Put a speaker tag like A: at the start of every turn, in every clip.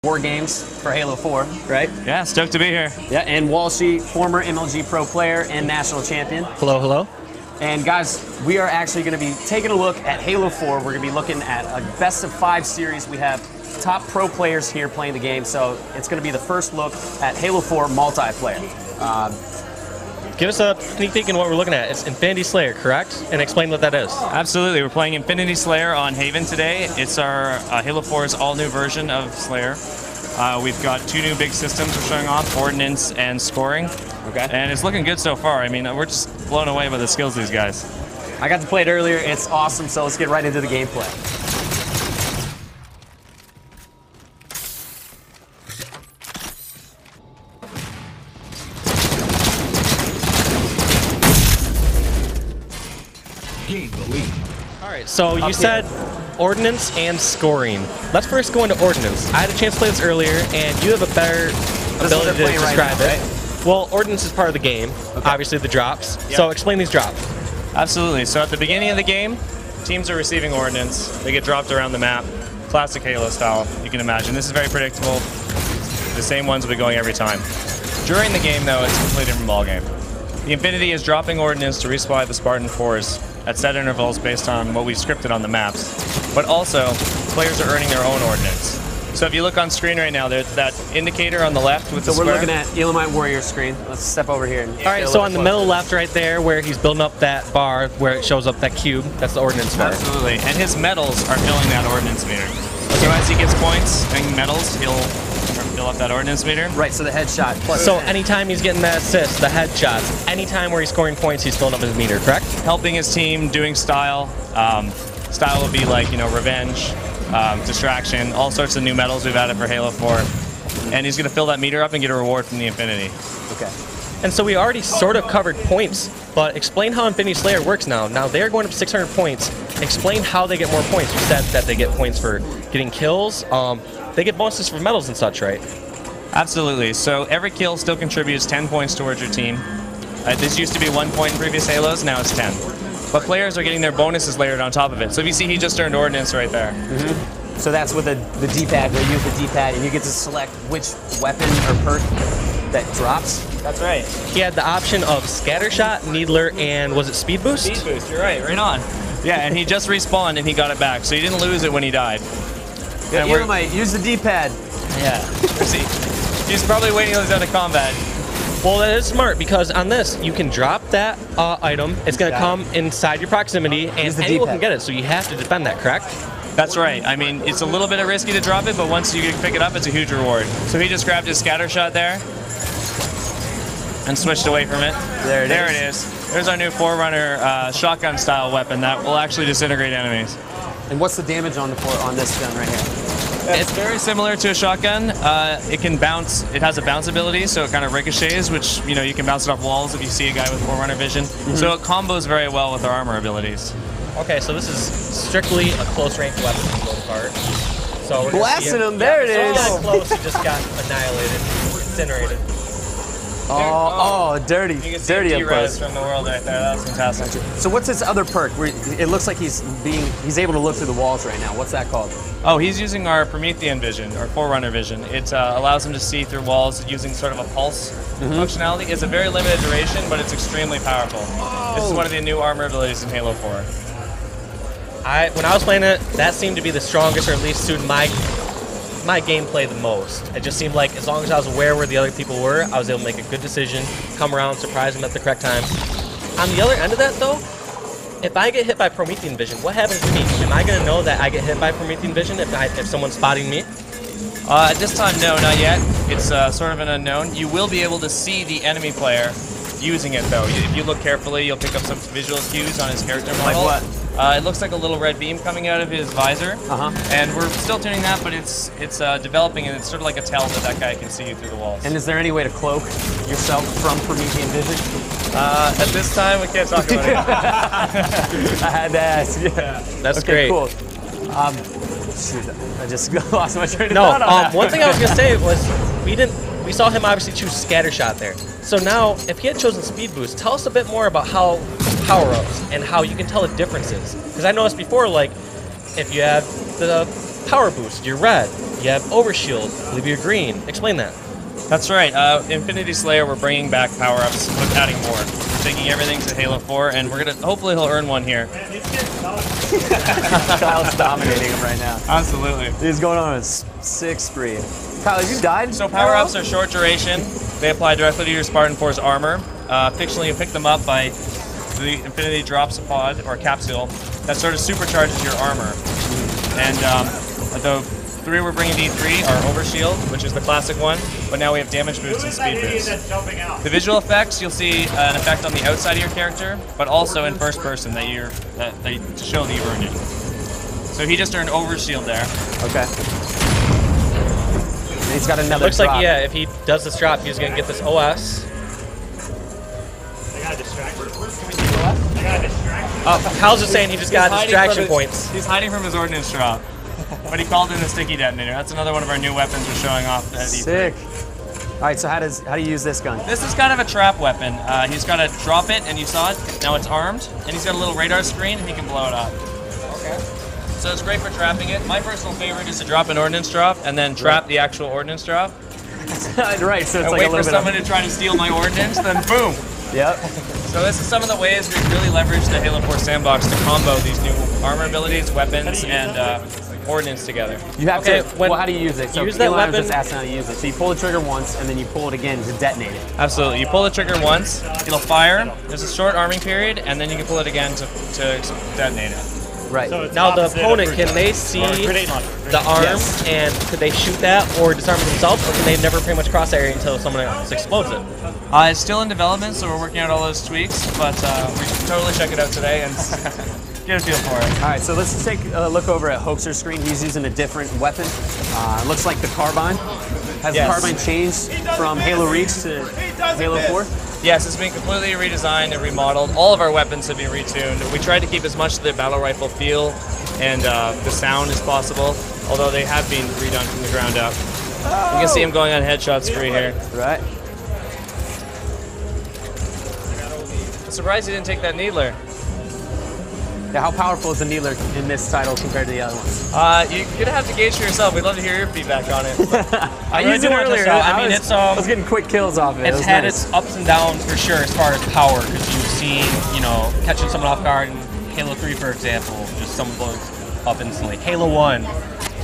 A: War games for Halo 4, right?
B: Yeah, stoked to be here.
A: Yeah, and Walshy, former MLG Pro player and national champion.
C: Hello, hello.
A: And guys, we are actually going to be taking a look at Halo 4. We're going to be looking at a best of 5 series. We have top pro players here playing the game, so it's going to be the first look at Halo 4 multiplayer.
C: Give us a sneak peek in what we're looking at. It's Infinity Slayer, correct? And explain what that is.
B: Absolutely. We're playing Infinity Slayer on Haven today. It's our Halo 4's all-new version of Slayer. We've got 2 new big systems we're showing off, Ordnance and Scoring.
A: Okay.
B: And it's looking good so far. I mean, we're just blown away by the skills of these guys.
A: I got to play it earlier. It's awesome, so let's get right into the gameplay.
C: Alright, so you said Ordnance and Scoring. Let's first go into Ordnance. I had a chance to play this earlier, and you have a better ability to describe it. Well, Ordnance is part of the game, obviously the drops. Yep. So explain these drops.
B: Absolutely. So at the beginning of the game, teams are receiving Ordnance. They get dropped around the map. Classic Halo style, you can imagine. This is very predictable. The same ones will be going every time. During the game, though, it's a completely different ballgame. The Infinity is dropping Ordnance to resupply the Spartan 4s at set intervals based on what we've scripted on the maps. But also, players are earning their own Ordnance. So if you look on screen right now, there's that indicator on the left with the square.
A: So we're looking at Elamite Warrior screen. Let's step over here.
C: Alright, so on the middle left right there, where he's building up that bar, where it shows up that cube, that's the Ordnance bar.
B: Absolutely, and his medals are filling that Ordnance meter. So as he gets points and medals, he'll fill up that Ordnance meter.
A: Right, so the headshot.
C: So anytime he's getting that assist, the headshots, anytime where he's scoring points, he's filling up his meter, correct?
B: Helping his team, doing style. Style will be like, revenge, distraction, all sorts of new medals we've added for Halo 4. And he's going to fill that meter up and get a reward from the Infinity.
A: Okay.
C: And so we already sort of covered points, but explain how Infinity Slayer works now. Now they're going up 600 points. Explain how they get more points. You said that they get points for getting kills. They get bonuses for medals and such, right?
B: Absolutely. So every kill still contributes 10 points towards your team. This used to be 1 point in previous Halos, now it's 10. But players are getting their bonuses layered on top of it. So if you see, he just earned Ordnance right there.
A: Mm-hmm. So that's with the D-pad, where you use the D-pad and you get to select which weapon or perk that drops.
B: That's right.
C: He had the option of Scattershot, Needler, and was it Speed Boost?
B: Speed Boost, you're right on. Yeah, and he just respawned and he got it back, so he didn't lose it when he died.
A: Yeah, Elamite, use the D-pad.
B: Yeah, he's probably waiting until he's out of combat.
C: Well, that is smart, because on this, you can drop that item, it's going to come inside your proximity, and anyone can get it, so you have to defend that, correct?
B: That's right. I mean, it's a little bit risky to drop it, but once you pick it up, it's a huge reward. So he just grabbed his scatter shot there and switched away from it. There it is. There's our new Forerunner shotgun style weapon that will actually disintegrate enemies.
A: And what's the damage on this gun right here?
B: It's very similar to a shotgun. It can bounce. It has a bounce ability, so it kind of ricochets, which you can bounce it off walls if you see a guy with Forerunner vision. Mm-hmm. So it combos very well with our armor abilities.
C: Okay, so this is strictly a close range weapon for the most part. So we're
A: blasting him. There it is.
C: So close, he just got annihilated, incinerated.
A: Oh, dirty.
B: You can see
A: dirty
B: up close from the world right there. That was fantastic.
A: So what's his other perk? It looks like he's able to look through the walls right now. What's that called?
B: Oh, he's using our Promethean vision, or Forerunner vision. It allows him to see through walls using sort of a pulse functionality. It's a very limited duration, but it's extremely powerful. Oh. This is one of the new armor abilities in Halo 4.
C: When I was playing it, that seemed to be the strongest, or at least suited my gameplay the most. It just seemed like as long as I was aware where the other people were, I was able to make a good decision, come around, surprise them at the correct time. On the other end of that, though, if I get hit by Promethean vision, what happens to me? Am I going to know that I get hit by Promethean vision if someone's spotting me?
B: At this time, no, not yet. It's sort of an unknown. You will be able to see the enemy player using it, though. If you look carefully, you'll pick up some visual cues on his character model.
A: Like what?
B: It looks like a little red beam coming out of his visor, and we're still tuning that, but it's developing, and it's sort of like a tell that guy can see you through the walls.
A: And is there any way to cloak yourself from Promethean vision?
B: At this time, we can't talk about it.
A: I had to ask. Yeah,
C: that's great.
A: Cool. Shoot, I just lost my train of thought on that.
C: One thing I was gonna say was we saw him obviously choose Scattershot there. So now, if he had chosen Speed Boost, tell us a bit more about how power-ups and how you can tell the differences. Because I noticed before, like, if you have the power boost, you're red. You have Overshield. I believe you're green. Explain that.
B: That's right. Infinity Slayer, we're bringing back power-ups, but adding more. We're taking everything to Halo 4, and we're gonna hopefully he'll earn one here.
A: Kyle's dominating him right now.
B: Absolutely.
A: He's going on a sick spree. Kyle, have you died?
B: So power-ups are short duration. They apply directly to your Spartan 4's armor. Fictionally, you pick them up by the Infinity Drops pod or capsule that sort of supercharges your armor. And the 3 we're bringing to E3 are Overshield, which is the classic one, but now we have damage boost and speed boost. The visual effects, you'll see an effect on the outside of your character, but also in first person to show that you've earned it. So he just earned Overshield there.
A: Okay. And he's got another
C: Looks
A: drop.
C: like, yeah, if he does this drop, he's going to get this OS.
D: I got a distraction. I got a distraction.
C: Oh, Kyle's just saying he just got distraction points.
B: He's hiding from his ordnance drop. But he called in a sticky detonator. That's another one of our new weapons we're showing off at E3.
A: Sick. All right, so how do you use this gun?
B: This is kind of a trap weapon. He's got to drop it, and you saw it. Now it's armed, and he's got a little radar screen, and he can blow it up.
A: Okay.
B: So it's great for trapping it. My personal favorite is to drop an ordnance drop, and then trap the actual ordnance drop.
A: Right, so it's
B: And
A: like
B: wait
A: a
B: for
A: little
B: someone to try to steal my ordnance, then boom.
A: Yep.
B: So this is some of the ways we really leverage the Halo 4 sandbox to combo these new armor abilities, weapons, and ordnance together.
A: You have
C: Okay,
A: to.
C: when
A: Well, how do you use it? So
C: you use that
A: Eli was
C: weapon-
A: just asking how to use it. So you pull the trigger once, and then you pull it again to detonate it.
B: Absolutely. You pull the trigger once, it'll fire. There's a short arming period, and then you can pull it again to detonate it.
A: Right.
D: So it's
C: Now the
D: opposite of
C: opponent,
D: grenade-
C: can they see
D: or grenade launcher.
C: the arm
A: Yes.
C: and could they shoot that or disarm it themselves, or can they never pretty much cross area until someone else explodes it?
B: It's still in development, so we're working out all those tweaks, but we should totally check it out today and get a feel for it.
A: All right, so let's take a look over at Hoaxer's screen. He's using a different weapon. Looks like the carbine. Has
B: Yes.
A: the carbine changed from Halo Reach to Halo 4?
B: Yes, it's been completely redesigned and remodeled. All of our weapons have been retuned. We tried to keep as much of the battle rifle feel and the sound as possible, although they have been redone from the ground up. You can see him going on headshot spree here.
A: Right.
B: I'm surprised he didn't take that Needler.
A: Yeah, how powerful is the Needler in this title compared to the other ones?
B: You're gonna have to gauge for yourself. We'd love to hear your feedback on it.
A: I
C: really
A: used it
C: do want to
A: earlier.
C: test out. I mean,
A: I was getting quick kills off of it. It
C: It's
A: was
C: had
A: nice.
C: its ups and downs for sure as far as power, because you've seen, you know, catching someone off guard in Halo 3, for example, just someone blows up instantly. Halo 1,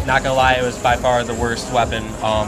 C: not gonna lie, it was by far the worst weapon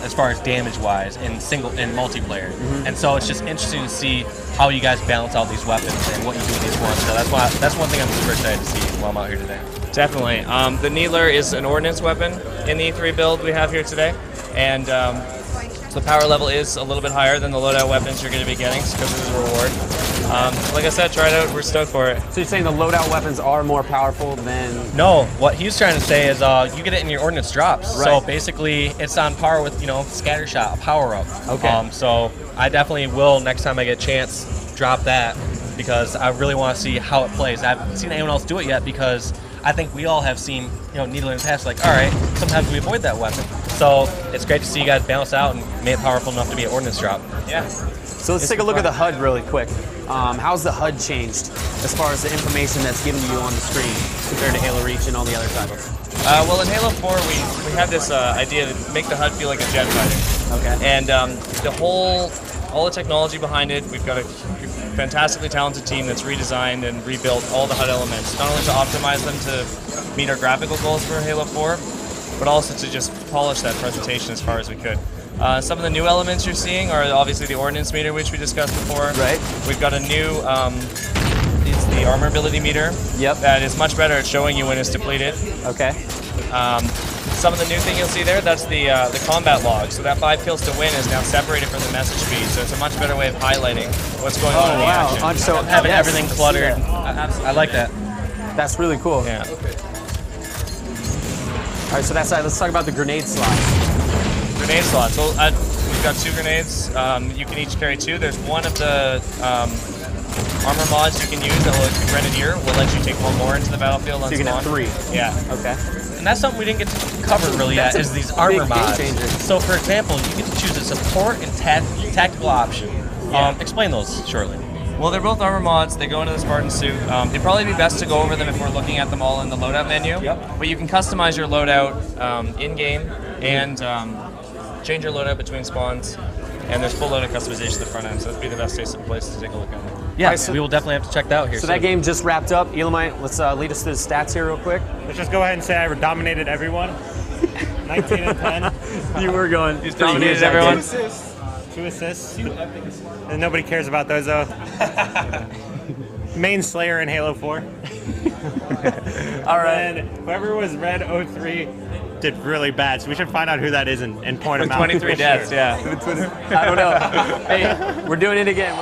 C: as far as damage-wise in multiplayer. And so it's just interesting to see how you guys balance out these weapons and what you do with each one. So that's one thing I'm super excited to see while I'm out here today.
B: Definitely. The Needler is an ordnance weapon in the E3 build we have here today, and the power level is a little bit higher than the loadout weapons you're going to be getting because of the reward. Like I said, try it out. We're stoked for it.
A: So you're saying the loadout weapons are more powerful than...
C: No, what he's trying to say is you get it in your ordnance drops.
A: Right.
C: So basically, it's on par with, you know, Scatter Shot, a power-up.
A: Okay.
C: So I definitely will, next time I get a chance, drop that because I really want to see how it plays. I haven't seen anyone else do it yet because I think we all have seen, you know, Needler in the past, like, all right, sometimes we avoid that weapon. So it's great to see you guys balance out and make it powerful enough to be an ordnance drop.
B: Yeah.
A: So let's take a look at the HUD really quick. How's the HUD changed as far as the information that's given to you on the screen compared to Halo Reach and all the other titles?
B: Well, in Halo 4, we had this idea to make the HUD feel like a jet fighter.
A: Okay.
B: And all the technology behind it, we've got a fantastically talented team that's redesigned and rebuilt all the HUD elements, not only to optimize them to meet our graphical goals for Halo 4, but also to just polish that presentation as far as we could. Some of the new elements you're seeing are obviously the ordnance meter, which we discussed before.
A: Right.
B: We've got a new, it's the armor ability meter.
A: Yep.
B: That is much better at showing you when it's depleted.
A: Okay.
B: Some of the new thing you'll see there, that's the combat log. So that 5 kills to win is now separated from the message feed. So it's a much better way of highlighting what's going on in the action.
A: So
C: Having
A: yes,
C: everything cluttered.
A: yeah.
C: I like that.
A: That's really cool.
B: Yeah.
A: All right, so that's let's talk about the grenade slots.
B: Grenade slots. So we've got 2 grenades. You can each carry 2. There's one of the armor mods you can use that will, the Grenadier, will let you take 1 more into the battlefield on
A: So you can have
B: spawn.
A: 3.
B: Yeah.
A: Okay.
C: And that's something we didn't get to cover really yet,
A: That's
C: is
A: a
C: these armor
A: big game
C: mods.
A: changer.
C: So for example, you get to choose a support and tactical option.
B: Yeah.
C: Explain those shortly.
B: Well, they're both armor mods. They go into the Spartan suit. It'd probably be best to go over them if we're looking at them all in the loadout menu.
C: Yep.
B: But you can customize your loadout in-game and change your loadout between spawns. And there's full loadout customization at the front end, so that'd be the best place to take a look at it.
C: Yeah,
A: Alright, so-
C: we will definitely have to check that out here.
A: So
C: soon.
A: that game just wrapped up. Elamite, let's lead us through the stats here real quick.
D: Let's just go ahead and say I dominated everyone. 19 and 10.
A: You were going.
B: He's dominated everyone.
D: 2 assists. And nobody cares about those though. Main Slayer in Halo 4.
A: All right.
D: And whoever was Red 03 did really bad, so we should find out who that is and point him out.
B: 23 deaths, yeah.
A: I don't know. Hey, we're doing it again.